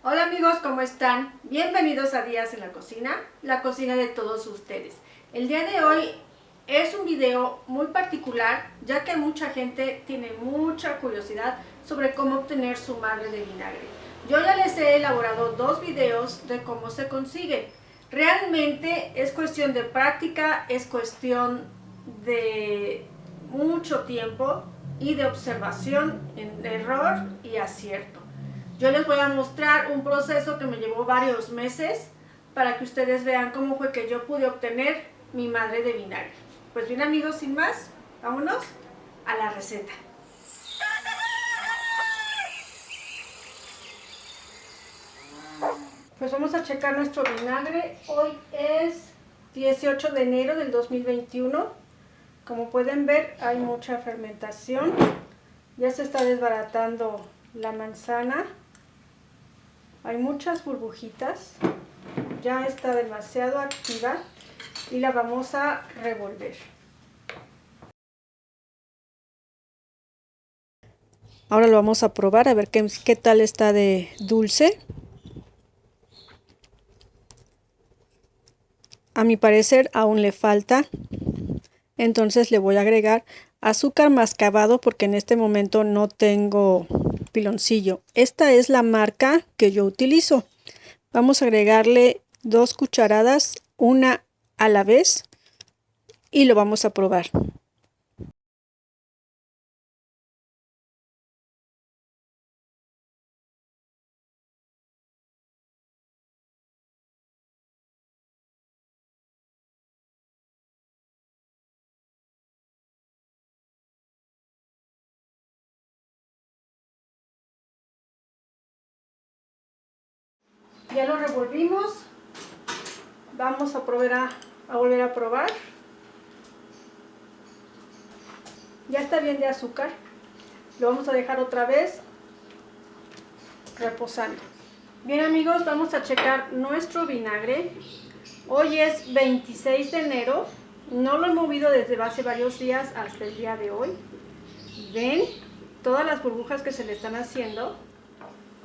Hola amigos, ¿cómo están? Bienvenidos a Días en la cocina de todos ustedes. El día de hoy es un video muy particular, ya que mucha gente tiene mucha curiosidad sobre cómo obtener su madre de vinagre. Yo ya les he elaborado dos videos de cómo se consigue. Realmente es cuestión de práctica, es cuestión de mucho tiempo y de observación, en error y acierto. Yo les voy a mostrar un proceso que me llevó varios meses para que ustedes vean cómo fue que yo pude obtener mi madre de vinagre. Pues bien amigos, sin más, vámonos a la receta. Pues vamos a checar nuestro vinagre. Hoy es 18 de enero del 2021. Como pueden ver, hay mucha fermentación. Ya se está desbaratando la manzana. Hay muchas burbujitas, ya está demasiado activa y la vamos a revolver. Ahora lo vamos a probar a ver qué tal está de dulce. A mi parecer aún le falta, entonces le voy a agregar azúcar mascabado porque en este momento no tengo piloncillo. Esta es la marca que yo utilizo. Vamos a agregarle 2 cucharadas, una a la vez, y lo vamos a probar. Ya lo revolvimos. Vamos a volver a probar. Ya está bien de azúcar. Lo vamos a dejar otra vez reposando. Bien amigos, vamos a checar nuestro vinagre. Hoy es 26 de enero. No lo he movido desde hace varios días hasta el día de hoy. ¿Ven todas las burbujas que se le están haciendo?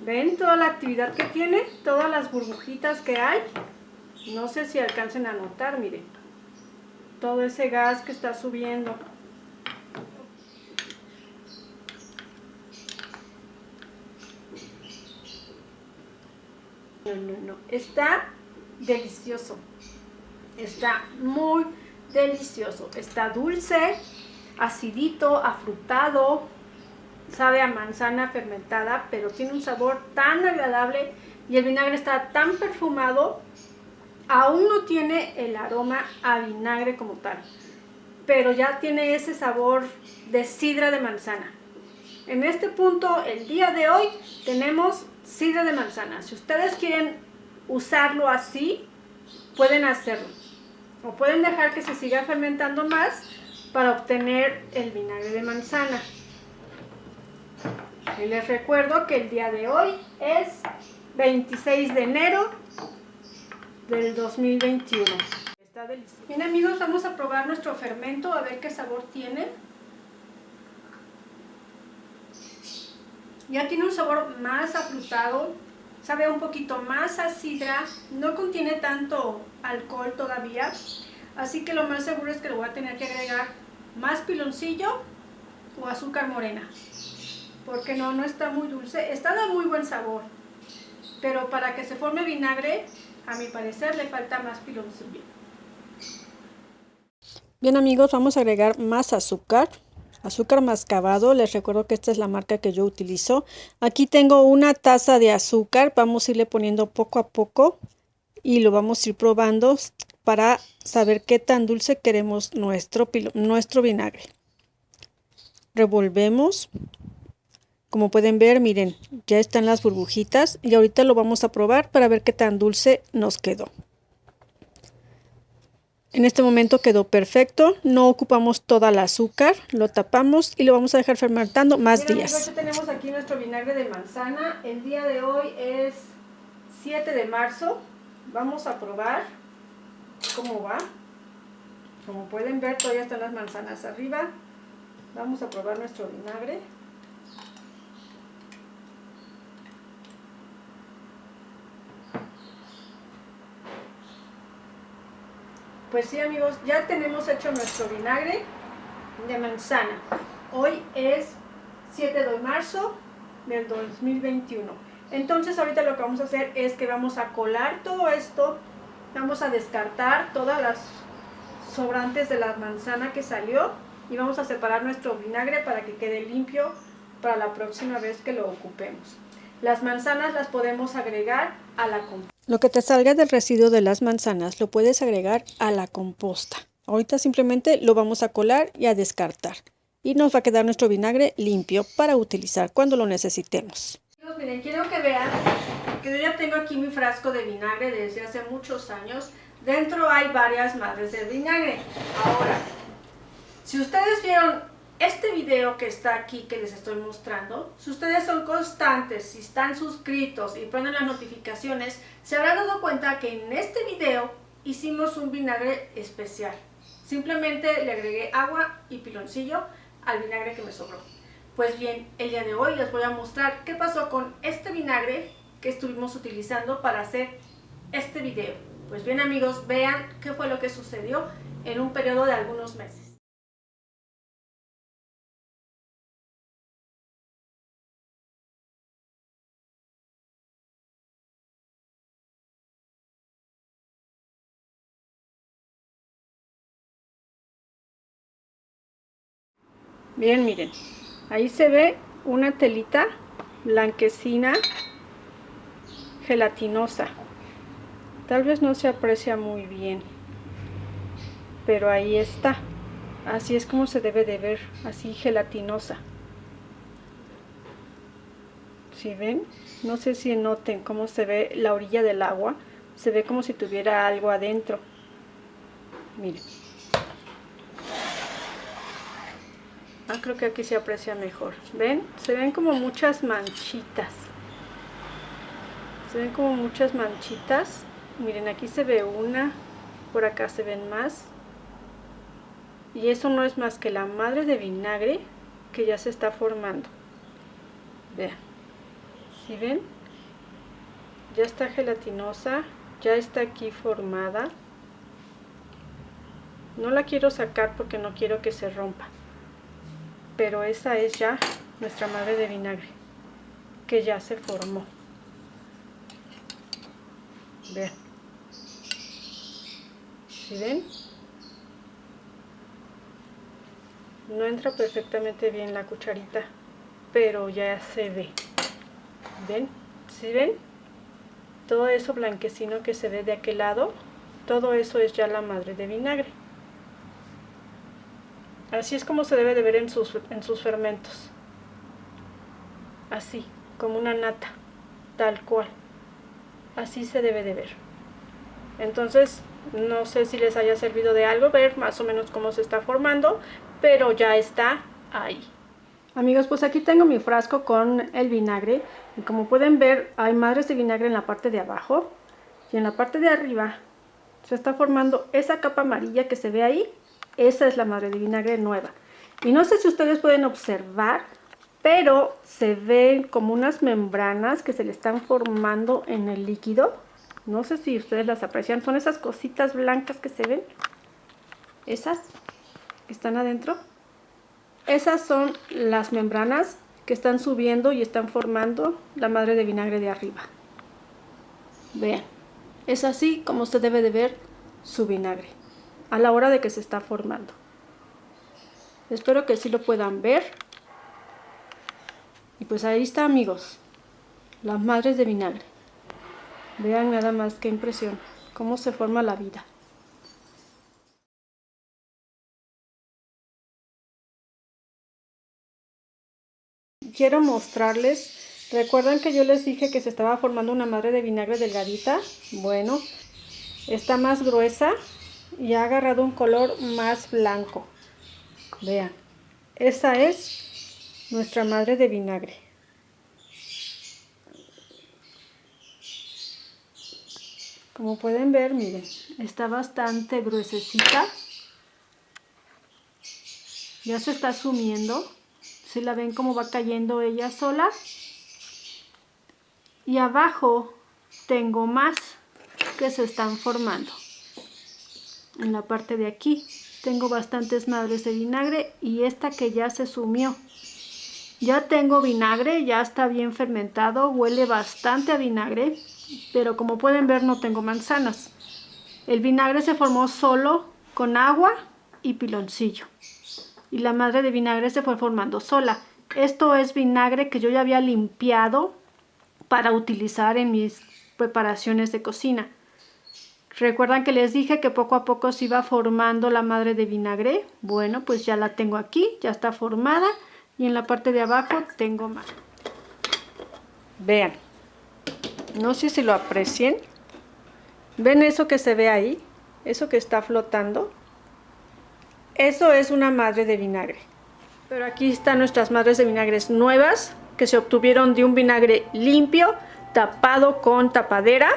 ¿Ven toda la actividad que tiene? Todas las burbujitas que hay. No sé si alcancen a notar, miren. Todo ese gas que está subiendo. No. Está delicioso. Está muy delicioso. Está dulce, acidito, afrutado. Sabe a manzana fermentada, pero tiene un sabor tan agradable y el vinagre está tan perfumado. Aún no tiene el aroma a vinagre como tal, pero ya tiene ese sabor de sidra de manzana. En este punto, el día de hoy, tenemos sidra de manzana. Si ustedes quieren usarlo así, pueden hacerlo. O pueden dejar que se siga fermentando más para obtener el vinagre de manzana. Y les recuerdo que el día de hoy es 26 de enero del 2021. Está delicioso. Bien amigos, vamos a probar nuestro fermento a ver qué sabor tiene. Ya tiene un sabor más afrutado, sabe un poquito más a sidra, no contiene tanto alcohol todavía, así que lo más seguro es que le voy a tener que agregar más piloncillo o azúcar morena, porque no está muy dulce, está de muy buen sabor, pero para que se forme vinagre, a mi parecer le falta más piloncillo. Bien amigos, vamos a agregar más azúcar mascabado. Les recuerdo que esta es la marca que yo utilizo. Aquí tengo una taza de azúcar, vamos a irle poniendo poco a poco y lo vamos a ir probando para saber qué tan dulce queremos nuestro vinagre. Revolvemos. Como pueden ver, miren, ya están las burbujitas y ahorita lo vamos a probar para ver qué tan dulce nos quedó. En este momento quedó perfecto, no ocupamos toda el azúcar, lo tapamos y lo vamos a dejar fermentando más días. Amigos, ya tenemos aquí nuestro vinagre de manzana. El día de hoy es 7 de marzo. Vamos a probar cómo va. Como pueden ver, todavía están las manzanas arriba. Vamos a probar nuestro vinagre. Pues sí, amigos, ya tenemos hecho nuestro vinagre de manzana. Hoy es 7 de marzo del 2021. Entonces ahorita lo que vamos a hacer es que vamos a colar todo esto, vamos a descartar todas las sobrantes de la manzana que salió y vamos a separar nuestro vinagre para que quede limpio para la próxima vez que lo ocupemos. Las manzanas las podemos agregar a la composta. Lo que te salga del residuo de las manzanas lo puedes agregar a la composta. Ahorita simplemente lo vamos a colar y a descartar. Y nos va a quedar nuestro vinagre limpio para utilizar cuando lo necesitemos. Miren, quiero que vean que yo ya tengo aquí mi frasco de vinagre desde hace muchos años. Dentro hay varias madres de vinagre. Ahora, si ustedes vieron este video que está aquí que les estoy mostrando, si ustedes son constantes, si están suscritos y ponen las notificaciones, se habrán dado cuenta que en este video hicimos un vinagre especial. Simplemente le agregué agua y piloncillo al vinagre que me sobró. Pues bien, el día de hoy les voy a mostrar qué pasó con este vinagre que estuvimos utilizando para hacer este video. Pues bien, amigos, vean qué fue lo que sucedió en un periodo de algunos meses. Bien, miren, ahí se ve una telita blanquecina, gelatinosa. Tal vez no se aprecia muy bien, pero ahí está. Así es como se debe de ver, así gelatinosa. ¿Sí ven? No sé si noten cómo se ve la orilla del agua. Se ve como si tuviera algo adentro. Miren. Creo que aquí se aprecia mejor. ¿Ven? Se ven como muchas manchitas. Se ven como muchas manchitas. Miren, aquí se ve una. Por acá se ven más. Y eso no es más que la madre de vinagre que ya se está formando. Vean. ¿Sí ven? Ya está gelatinosa. Ya está aquí formada. No la quiero sacar porque no quiero que se rompa. Pero esa es ya nuestra madre de vinagre que ya se formó. Vean. ¿Sí ven? No entra perfectamente bien la cucharita, pero ya se ve. ¿Ven? ¿Sí ven? Todo eso blanquecino que se ve de aquel lado, todo eso es ya la madre de vinagre. Así es como se debe de ver en sus fermentos. Así, como una nata, tal cual. Así se debe de ver. Entonces, no sé si les haya servido de algo ver más o menos cómo se está formando, pero ya está ahí. Amigos, pues aquí tengo mi frasco con el vinagre y como pueden ver hay madres de vinagre en la parte de abajo y en la parte de arriba se está formando esa capa amarilla que se ve ahí. Esa es la madre de vinagre nueva. Y no sé si ustedes pueden observar, pero se ven como unas membranas que se le están formando en el líquido. No sé si ustedes las aprecian. Son esas cositas blancas que se ven. Esas que están adentro. Esas son las membranas que están subiendo y están formando la madre de vinagre de arriba. Vean. Es así como se debe de ver su vinagre a la hora de que se está formando. Espero que sí lo puedan ver. Y pues ahí está, amigos, las madres de vinagre. Vean nada más qué impresión, cómo se forma la vida. Quiero mostrarles, ¿recuerdan que yo les dije que se estaba formando una madre de vinagre delgadita? Bueno, está más gruesa y ha agarrado un color más blanco. Vean, esa es nuestra madre de vinagre. Como pueden ver, miren, está bastante gruesecita. Ya se está sumiendo. ¿Sí la ven cómo va cayendo ella sola? Y abajo tengo más que se están formando. en la parte de aquí. Tengo bastantes madres de vinagre y esta que ya se sumió. Ya tengo vinagre, ya está bien fermentado, huele bastante a vinagre, pero como pueden ver no tengo manzanas. El vinagre se formó solo con agua y piloncillo. Y la madre de vinagre se fue formando sola. Esto es vinagre que yo ya había limpiado para utilizar en mis preparaciones de cocina. ¿Recuerdan que les dije que poco a poco se iba formando la madre de vinagre? Bueno, pues ya la tengo aquí, ya está formada y en la parte de abajo tengo más. Vean, no sé si lo aprecien. ¿Ven eso que se ve ahí? Eso que está flotando. Eso es una madre de vinagre. Pero aquí están nuestras madres de vinagres nuevas que se obtuvieron de un vinagre limpio, tapado con tapadera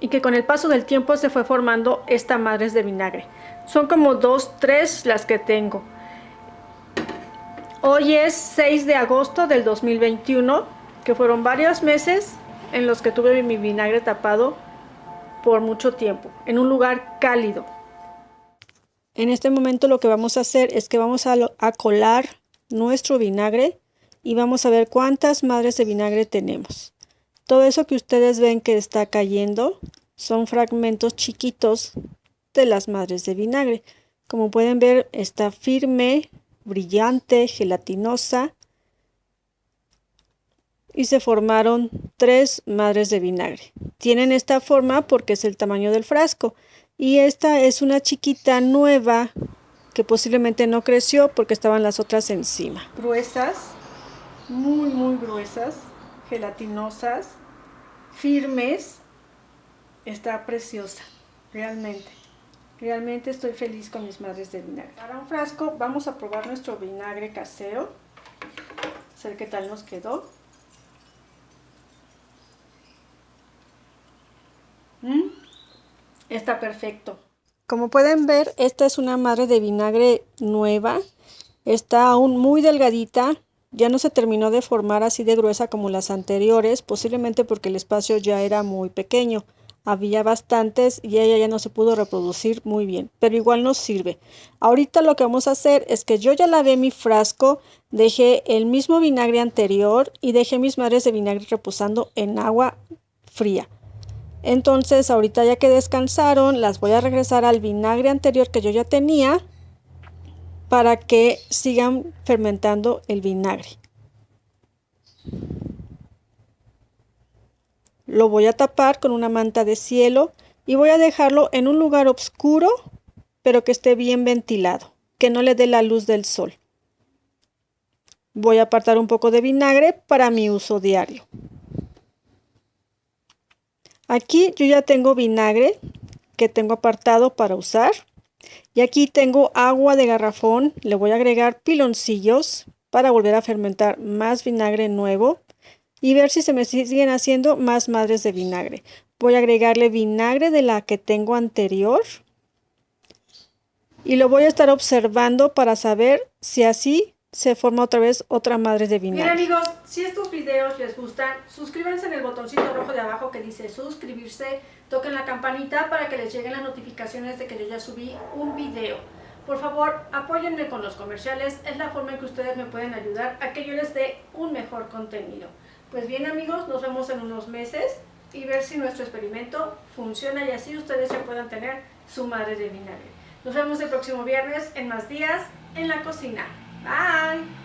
y que con el paso del tiempo se fue formando esta madres de vinagre. Son como 2, 3 las que tengo. Hoy es 6 de agosto del 2021, que fueron varios meses en los que tuve mi vinagre tapado por mucho tiempo, en un lugar cálido. En este momento lo que vamos a hacer es que vamos a colar nuestro vinagre y vamos a ver cuántas madres de vinagre tenemos. Todo eso que ustedes ven que está cayendo son fragmentos chiquitos de las madres de vinagre. Como pueden ver, está firme, brillante, gelatinosa y se formaron 3 madres de vinagre. Tienen esta forma porque es el tamaño del frasco. Y esta es una chiquita nueva que posiblemente no creció porque estaban las otras encima. Gruesas, muy gruesas, gelatinosas, firmes. Está preciosa, realmente. Realmente estoy feliz con mis madres de vinagre. Para un frasco vamos a probar nuestro vinagre casero. A ver qué tal nos quedó. Está perfecto. Como pueden ver, esta es una madre de vinagre nueva. Está aún muy delgadita. Ya no se terminó de formar así de gruesa como las anteriores, posiblemente porque el espacio ya era muy pequeño. Había bastantes y ella ya no se pudo reproducir muy bien, pero igual nos sirve. Ahorita lo que vamos a hacer es que yo ya lavé mi frasco, dejé el mismo vinagre anterior y dejé mis madres de vinagre reposando en agua fría. Entonces ahorita ya que descansaron, las voy a regresar al vinagre anterior que yo ya tenía para que sigan fermentando el vinagre. Lo voy a tapar con una manta de cielo y voy a dejarlo en un lugar oscuro, pero que esté bien ventilado, que no le dé la luz del sol. Voy a apartar un poco de vinagre para mi uso diario. Aquí yo ya tengo vinagre que tengo apartado para usar. Y aquí tengo agua de garrafón. Le voy a agregar piloncillos para volver a fermentar más vinagre nuevo y ver si se me siguen haciendo más madres de vinagre. Voy a agregarle vinagre de la que tengo anterior y lo voy a estar observando para saber si así se forma otra vez otra madre de vinagre. Bien amigos, si estos videos les gustan, suscríbanse en el botoncito rojo de abajo que dice suscribirse, toquen la campanita para que les lleguen las notificaciones de que yo ya subí un video. Por favor, apóyenme con los comerciales, es la forma en que ustedes me pueden ayudar a que yo les dé un mejor contenido. Pues bien amigos, nos vemos en unos meses y ver si nuestro experimento funciona y así ustedes ya puedan tener su madre de vinagre. Nos vemos el próximo viernes en Más Días en la Cocina. Bye!